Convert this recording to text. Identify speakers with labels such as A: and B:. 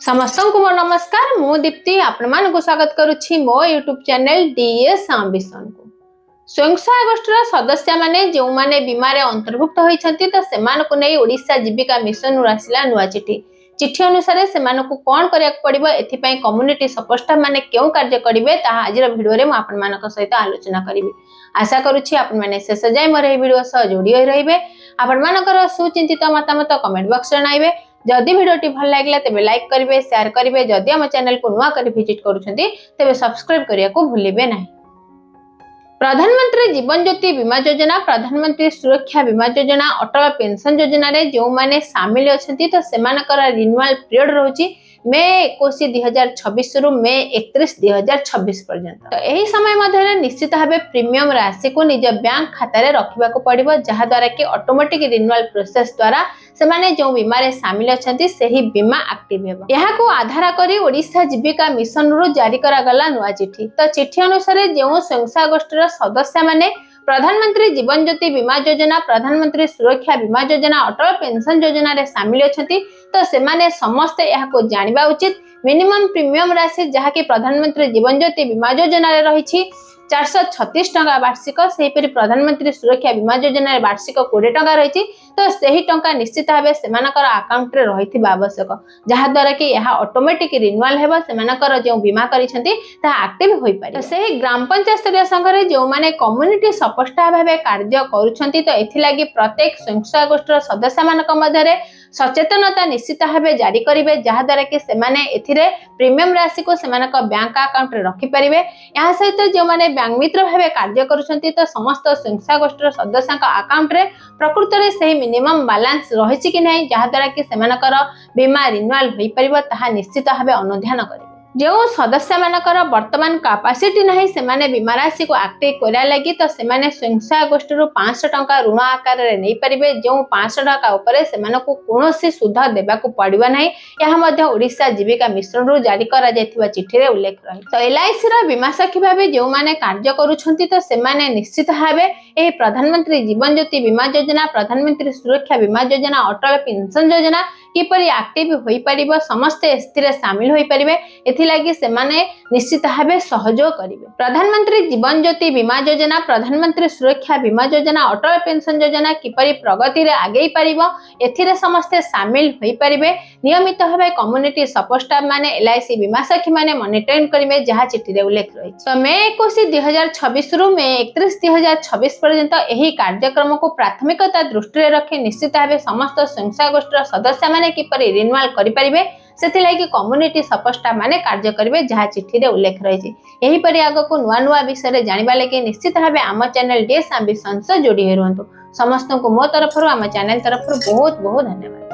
A: समस्त को मोर नमस्कार मु दीप्ति आपण को स्वागत करुछि मो यूट्यूब चैनल डीएस एम्बिशन को। स्वयं सहायक गोष्ठीर सदस्य माने जो माने बीमार अंतर्भुक्त होइछंती त सेमान को नै ओडिशा जीविका मिशन रु आसिला नुवा चिठी अनुसार सेमान को कोन करिया पड़िबो एथि पई कम्युनिटी सपोर्ट स्टाफ माने केउ कार्य करिवे ता आजिर वीडियो रे म आपण मानक सहित आलोचना करिवि। आशा करुछि आपण माने शेष जाय मोर ए वीडियो सह जोडी होई रहिबे। आपण मानकर सुचिंतित मतामत कमेंट बॉक्स रे नाइबे। जदि वीडियोटी भल लागला तेबे लाइक करिवे, शेयर करिवे। जदि हम चैनल को नुवा करी विजिट करूछंती तेबे सब्सक्राइब करिया को भूलिबे नाही। प्रधानमंत्री जीवन ज्योति बीमा योजना, प्रधानमंत्री सुरक्षा बीमा योजना, अटल पेंशन योजना रे जो माने शामिल अछंती तो सेमानकर रिन्यूअल पीरियड रहउची मे 21 2026 रु मे 31 2026 पर्यंत। तो एही समय मध्ये निश्चित भाबे प्रीमियम राशि को निज बैंक खाता रे रखिबा को पड़िबो, जहा द्वारा कि ऑटोमेटिक रिन्यूअल प्रोसेस द्वारा सेमाने जो बीमा रे शामिल अछंती सेही बीमा एक्टिव हेबो। यहा को आधार करी ओडिशा जीविका मिशन रु जारी करा गला नुवा चिठी। तो चिठी अनुसार जो स्वयं गोष्ठीर सदस्य माने प्रधानमंत्री जीवन ज्योति बीमा योजना, प्रधानमंत्री सुरक्षा बीमा योजना, अटल पेंशन योजना रे शामिल अछंती तो सेमाने समस्त यहा को जानिबा उचित। मिनिमम प्रीमियम राशि जहा कि प्रधानमंत्री जीवन ज्योति बीमा योजना रे रहिछि 436 टंका वार्षिक, सेहीपरि प्रधानमंत्री सुरक्षा बीमा योजना रे वार्षिक 20 टंका रहिछि। तो सही टंका निश्चित भाबे सेमानकर अकाउंट रे रहिथिबा आवश्यक, जहा द्वारा कि यहा ऑटोमेटिक रिन्यूअल हेबो। सेमानकर जो बीमा करिसेंती ता एक्टिव होई पारि। तो सही ग्राम पंचायत स्तरीय संघ रे जो माने कम्युनिटी सपोर्ट स्टाफ भाबे कार्य करूछंती तो एथि लागि प्रत्येक स्वयं सहायक गोष्ठीर सदस्य मानक मध्ये रे सचेतनता निश्चित भाबे जारी करिवे, जहा द्वारा कि सेमाने एथिरे प्रीमियम राशि को सेमानक बैंक अकाउंट रे रखि परिवे। या सहित जो माने बैंक मित्र भाबे कार्य करूछंती तो समस्त स्वयं सहायक गोष्ठीर सदस्यक अकाउंट रे प्रकृत रे सही मिनिमम बैलेंस रहिछि कि नै, जहा द्वारा कि सेमानकर बीमा रिन्यूअल होई परिबो ताहा निश्चित भाबे अनुध्यान करिवे। जो सदस्य मानकर वर्तमान कैपेसिटी नहीं सेमाने बीमा राशि को एक्टिव करा लगी तो सेमाने स्वयं सहायक गोष्ठी 500 टंका ऋण आकार रे नै परिबे। जो 500 टंका ऊपर सेमानकु कोनोसी सुध देबाकू पड़िबा नै, यहा मध्ये ओडिशा जीविका मिशन रु जारी करा जायथिबा चिठी रे उल्लेख रही। तो एलआईसी रा बीमा सखी भाबे जो माने कार्य करूछंती तो सेमाने निश्चित भाबे एही प्रधानमंत्री जीवन ज्योति बीमा योजना, प्रधानमंत्री सुरक्षा बीमा योजना, अटल पेंशन योजना किपरि एक्टिव होई परिबो समस्त एस्थिरे शामिल होई परिबे। एथि लागि सेमाने निश्चित भाबे सहयोग करिवे। प्रधानमंत्री जीवन ज्योति बीमा योजना, प्रधानमंत्री सुरक्षा बीमा योजना, अटल पेंशन योजना किपरि प्रगति रे आगेई परिबो एथिरे समस्त शामिल होई परिबे। नियमित भाबे कम्युनिटी सपोर्ट स्टाफ माने एलआईसी बीमा सखी माने मॉनिटरिंग करिवे, जहा चिठी रे उल्लेख रही। तो मे 21 2026 रु मे 31 2026 पर्यंत एही कार्यक्रम को प्राथमिकता दृष्टि रे रखि निश्चित भाबे समस्त स्वयं सहायक गोष्ठीर सदस्य माने किपरि रिन्यूअल करि परिबे सेति लागि कम्युनिटी सपोर्ट स्टाफ माने कार्य करिवे, जहा चिठी रे उल्लेख रही। एही परि आगो को नुवा नुवा विषय रे जानिबा लागि निश्चित भाबे आम चैनल डीएस एम्बिशन से जोडी हे रहंतु। समस्त को मो तरफ आम चैनल तरफ बहुत बहुत धन्यवाद।